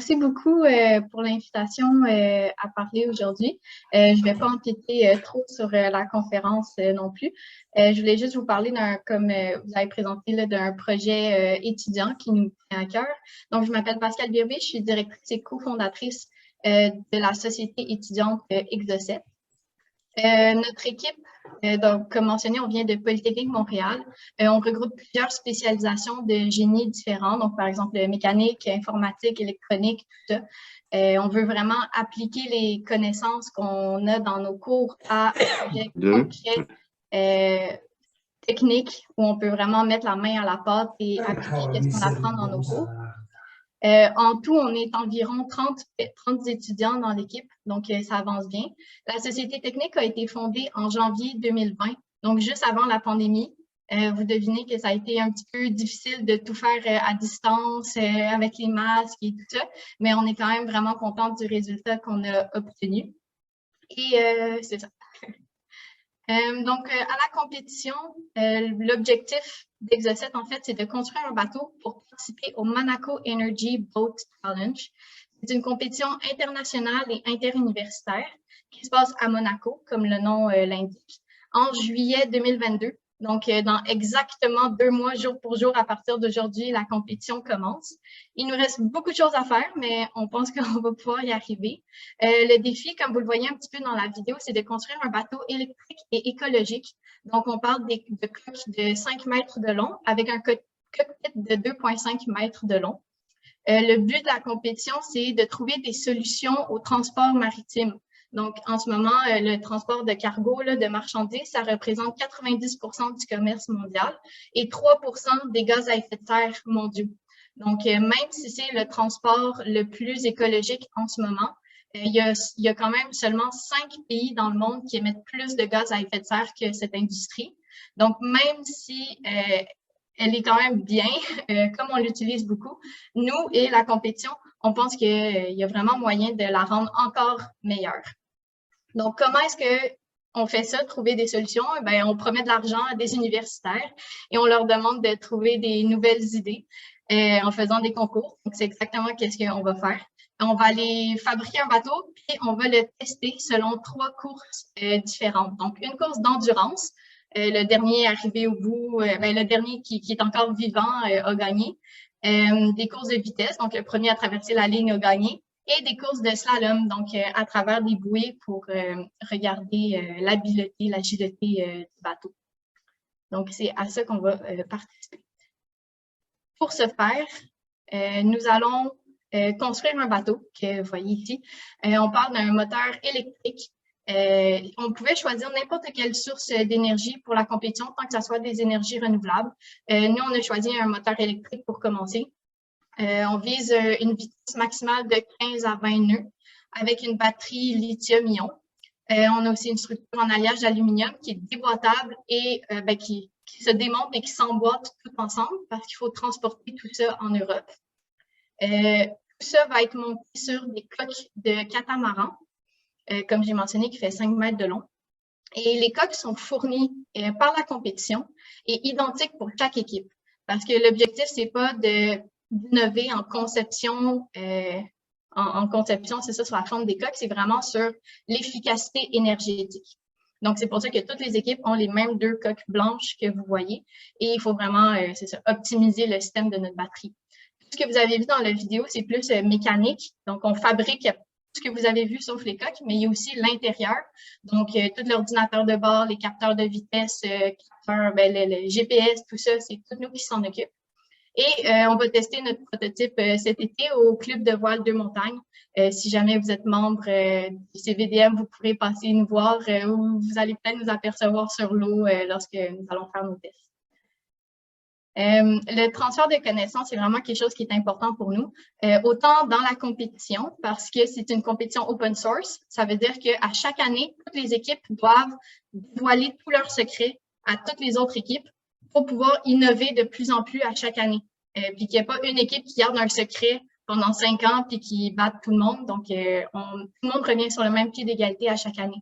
Merci beaucoup pour l'invitation à parler aujourd'hui. Je ne vais pas empiéter trop sur la conférence non plus. Je voulais juste vous parler comme vous avez présenté, d'un projet étudiant qui nous tient à cœur. Donc, je m'appelle Pascale Birbé, je suis directrice et cofondatrice de la société étudiante Exocet. Notre équipe, donc, comme mentionné, on vient de Polytechnique Montréal. On regroupe plusieurs spécialisations de génie différents, donc par exemple mécanique, informatique, électronique, tout ça. On veut vraiment appliquer les connaissances qu'on a dans nos cours à un projet concret, technique, où on peut vraiment mettre la main à la pâte et appliquer ce qu'on apprend dans nos cours. En tout, on est environ 30 étudiants dans l'équipe, donc ça avance bien. La société technique a été fondée en janvier 2020, donc juste avant la pandémie. Vous devinez que ça a été un petit peu difficile de tout faire à distance, avec les masques et tout ça, mais on est quand même vraiment content du résultat qu'on a obtenu. Et c'est ça. Donc, à la compétition, l'objectif d'Exocet, en fait, c'est de construire un bateau pour participer au Monaco Energy Boat Challenge. C'est une compétition internationale et interuniversitaire qui se passe à Monaco, comme le nom l'indique, en juillet 2022. Donc, dans exactement 2 mois, jour pour jour, à partir d'aujourd'hui, la compétition commence. Il nous reste beaucoup de choses à faire, mais on pense qu'on va pouvoir y arriver. Le défi, comme vous le voyez un petit peu dans la vidéo, c'est de construire un bateau électrique et écologique. Donc, on parle de coques de 5 mètres de long avec un cockpit de 2,5 mètres de long. Le but de la compétition, c'est de trouver des solutions au transport maritime. Donc, en ce moment, le transport de cargo, de marchandises, ça représente 90% du commerce mondial et 3% des gaz à effet de serre mondiaux. Donc, même si c'est le transport le plus écologique en ce moment, il y a quand même seulement 5 pays dans le monde qui émettent plus de gaz à effet de serre que cette industrie. Donc, même si elle est quand même bien, comme on l'utilise beaucoup, nous et la compétition, on pense qu'il y a vraiment moyen de la rendre encore meilleure. Donc, comment est-ce qu'on fait ça, trouver des solutions? Bien, on promet de l'argent à des universitaires et on leur demande de trouver des nouvelles idées en faisant des concours. Donc, c'est exactement ce qu'on va faire. On va aller fabriquer un bateau, puis on va le tester selon 3 courses différentes. Donc, une course d'endurance. Le dernier arrivé au bout, le dernier qui est encore vivant a gagné. Des courses de vitesse, donc le premier à traverser la ligne a gagné. Et des courses de slalom, donc à travers des bouées pour regarder l'habileté, l'agilité du bateau. Donc, c'est à ça qu'on va participer. Pour ce faire, nous allons construire un bateau que vous voyez ici. On parle d'un moteur électrique. On pouvait choisir n'importe quelle source d'énergie pour la compétition, tant que ce soit des énergies renouvelables. Nous, on a choisi un moteur électrique pour commencer. On vise une vitesse maximale de 15 à 20 nœuds avec une batterie lithium-ion. On a aussi une structure en alliage d'aluminium qui est déboîtable et qui se démonte et qui s'emboîte tout ensemble parce qu'il faut transporter tout ça en Europe. Tout ça va être monté sur des coques de catamaran, comme j'ai mentionné, qui fait 5 mètres de long. Et les coques sont fournies par la compétition et identiques pour chaque équipe. Parce que l'objectif, c'est pas d'innover en conception, en conception, c'est ça, sur la forme des coques, c'est vraiment sur l'efficacité énergétique. Donc, c'est pour ça que toutes les équipes ont les mêmes 2 coques blanches que vous voyez. Et il faut vraiment, c'est ça, optimiser le système de notre batterie. Tout ce que vous avez vu dans la vidéo, c'est plus mécanique. Donc, on fabrique tout ce que vous avez vu sauf les coques, mais il y a aussi l'intérieur. Donc, tout l'ordinateur de bord, les capteurs de vitesse, le GPS, tout ça, c'est tout nous qui s'en occupent. Et on va tester notre prototype cet été au Club de voile de montagne. Si jamais vous êtes membre du CVDM, vous pourrez passer nous voir ou vous allez peut-être nous apercevoir sur l'eau lorsque nous allons faire nos tests. Le transfert de connaissances est vraiment quelque chose qui est important pour nous, autant dans la compétition, parce que c'est une compétition open source. Ça veut dire qu'à chaque année, toutes les équipes doivent dévoiler tous leurs secrets à toutes les autres équipes pour pouvoir innover de plus en plus à chaque année. Puis qu'il n'y ait pas une équipe qui garde un secret pendant 5 ans puis qui batte tout le monde. Donc, tout le monde revient sur le même pied d'égalité à chaque année.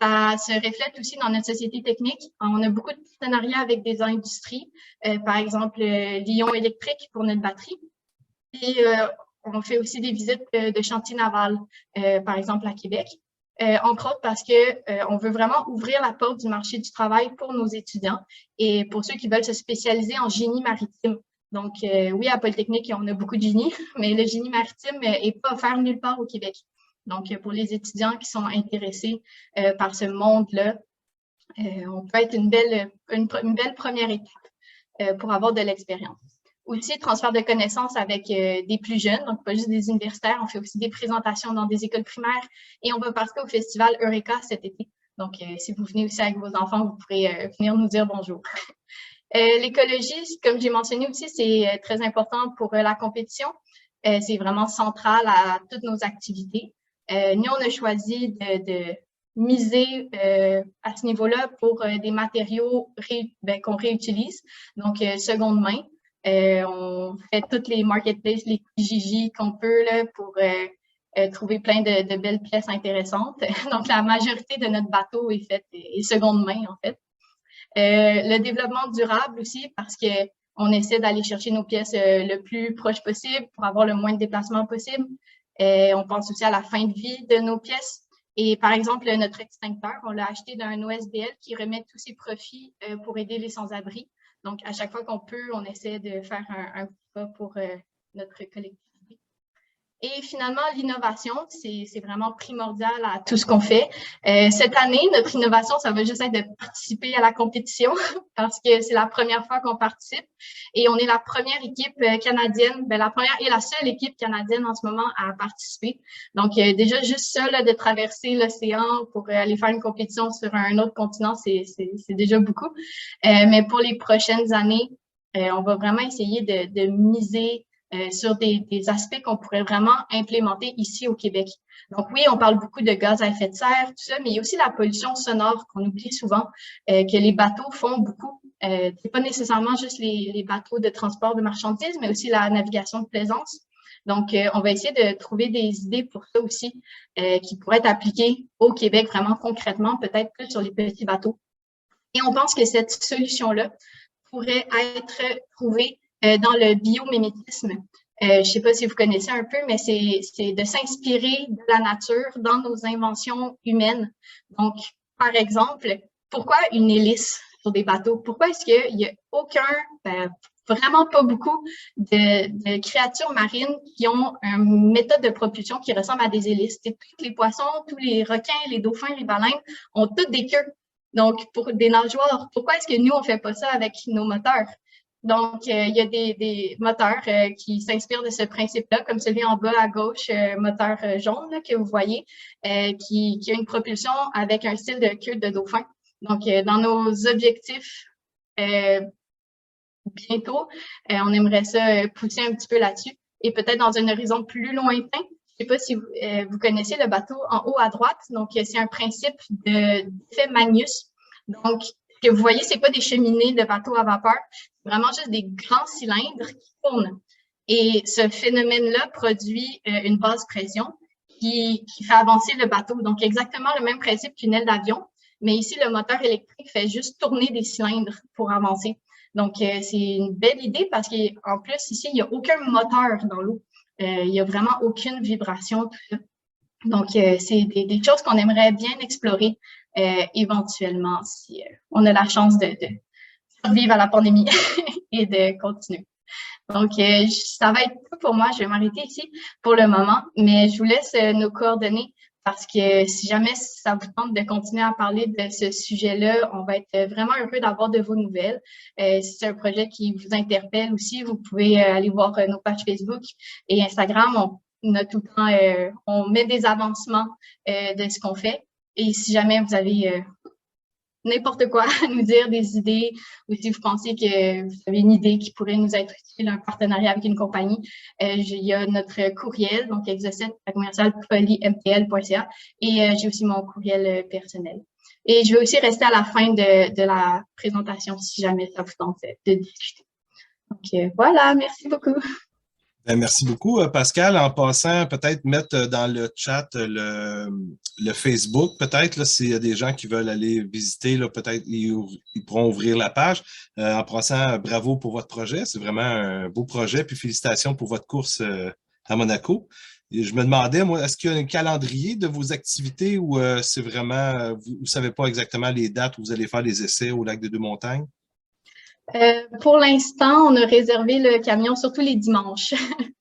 Ça se reflète aussi dans notre société technique. On a beaucoup de partenariats avec des industries, par exemple Lyon Électrique pour notre batterie. Et on fait aussi des visites de chantiers navals, par exemple à Québec. Entre autres parce que on veut vraiment ouvrir la porte du marché du travail pour nos étudiants et pour ceux qui veulent se spécialiser en génie maritime. Donc, oui, à Polytechnique, on a beaucoup de génie, mais le génie maritime n'est pas offert nulle part au Québec. Donc, pour les étudiants qui sont intéressés par ce monde-là, on peut être une belle première étape pour avoir de l'expérience. Aussi, transfert de connaissances avec des plus jeunes, donc pas juste des universitaires. On fait aussi des présentations dans des écoles primaires et on va participer au festival Eureka cet été. Donc, si vous venez aussi avec vos enfants, vous pourrez venir nous dire bonjour. L'écologie, comme j'ai mentionné aussi, c'est très important pour la compétition. C'est vraiment central à toutes nos activités. Nous, on a choisi de miser à ce niveau-là pour des matériaux qu'on réutilise, donc seconde main. On fait toutes les marketplaces, les Kijiji qu'on peut là, pour trouver plein de belles pièces intéressantes. Donc, la majorité de notre bateau est faite est seconde main, en fait. Le développement durable aussi, parce que on essaie d'aller chercher nos pièces le plus proche possible pour avoir le moins de déplacements possible. On pense aussi à la fin de vie de nos pièces. Et par exemple, notre extincteur, on l'a acheté d'un OSBL qui remet tous ses profits pour aider les sans-abri. Donc, à chaque fois qu'on peut, on essaie de faire un pas pour notre collectivité. Et finalement, l'innovation, c'est vraiment primordial à tout ce qu'on fait. Cette année, notre innovation, ça va juste être de participer à la compétition parce que c'est la première fois qu'on participe. Et on est la première équipe canadienne, la première et la seule équipe canadienne en ce moment à participer. Donc, déjà, juste ça, là, de traverser l'océan pour aller faire une compétition sur un autre continent, c'est déjà beaucoup. Mais pour les prochaines années, on va vraiment essayer de miser sur des aspects qu'on pourrait vraiment implémenter ici au Québec. Donc oui, on parle beaucoup de gaz à effet de serre, tout ça, mais il y a aussi la pollution sonore qu'on oublie souvent, que les bateaux font beaucoup. C'est pas nécessairement juste les bateaux de transport de marchandises, mais aussi la navigation de plaisance. Donc, on va essayer de trouver des idées pour ça aussi, qui pourraient être appliquées au Québec vraiment concrètement, peut-être plus sur les petits bateaux. Et on pense que cette solution-là pourrait être trouvée dans le biomimétisme. Je ne sais pas si vous connaissez un peu, mais c'est de s'inspirer de la nature dans nos inventions humaines. Donc, par exemple, pourquoi une hélice sur des bateaux? Pourquoi est-ce qu'il n'y a vraiment pas beaucoup de créatures marines qui ont une méthode de propulsion qui ressemble à des hélices? Tous les poissons, tous les requins, les dauphins, les baleines ont toutes des queues. Donc, pour des nageoires, pourquoi est-ce que nous, on ne fait pas ça avec nos moteurs? Donc, il y a des moteurs qui s'inspirent de ce principe-là, comme celui en bas à gauche, moteur jaune là, que vous voyez, qui a une propulsion avec un style de queue de dauphin. Donc, dans nos objectifs bientôt, on aimerait ça pousser un petit peu là-dessus et peut-être dans un horizon plus lointain. Je ne sais pas si vous connaissez le bateau en haut à droite. Donc, c'est un principe d'effet Magnus. Donc, ce que vous voyez, ce n'est pas des cheminées de bateaux à vapeur, c'est vraiment juste des grands cylindres qui tournent. Et ce phénomène-là produit une basse pression qui fait avancer le bateau. Donc, exactement le même principe qu'une aile d'avion, mais ici, le moteur électrique fait juste tourner des cylindres pour avancer. Donc, c'est une belle idée parce qu'en plus, ici, il n'y a aucun moteur dans l'eau. Il n'y a vraiment aucune vibration, tout ça. Donc, c'est des choses qu'on aimerait bien explorer éventuellement si on a la chance de survivre à la pandémie et de continuer. Donc, ça va être tout pour moi. Je vais m'arrêter ici pour le moment, mais je vous laisse nos coordonnées parce que si jamais ça vous tente de continuer à parler de ce sujet-là, on va être vraiment heureux d'avoir de vos nouvelles. Si c'est un projet qui vous interpelle aussi, vous pouvez aller voir nos pages Facebook et Instagram. On a tout le temps, on met des avancements de ce qu'on fait. Et si jamais vous avez n'importe quoi à nous dire, des idées, ou si vous pensez que vous avez une idée qui pourrait nous être utile, un partenariat avec une compagnie, il y a notre courriel, donc exocet@polymtl.ca, et j'ai aussi mon courriel personnel. Et je vais aussi rester à la fin de la présentation si jamais ça vous tente de discuter. Donc voilà, merci beaucoup. Ben, merci beaucoup, Pascal. En passant, peut-être mettre dans le chat le Facebook, peut-être, s'il y a des gens qui veulent aller visiter, là, peut-être ils pourront ouvrir la page. En passant, bravo pour votre projet. C'est vraiment un beau projet. Puis félicitations pour votre course à Monaco. Et je me demandais, moi, est-ce qu'il y a un calendrier de vos activités ou c'est vraiment, vous ne savez pas exactement les dates où vous allez faire les essais au lac des Deux-Montagnes? Pour l'instant, on a réservé le camion surtout les dimanches.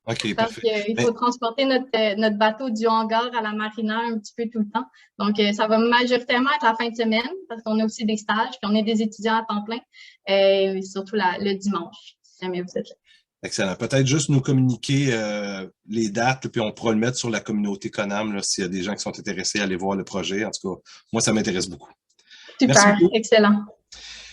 OK, Parce parfait. qu'il Mais, faut transporter notre bateau du hangar à la marina un petit peu tout le temps. Donc, ça va majoritairement être la fin de semaine parce qu'on a aussi des stages, puis on est des étudiants à temps plein, surtout le dimanche, si jamais vous êtes là. excellent. Peut-être juste nous communiquer les dates, puis on pourra le mettre sur la communauté Conam, là, s'il y a des gens qui sont intéressés à aller voir le projet. En tout cas, moi, ça m'intéresse beaucoup. Merci Super, beaucoup. excellent.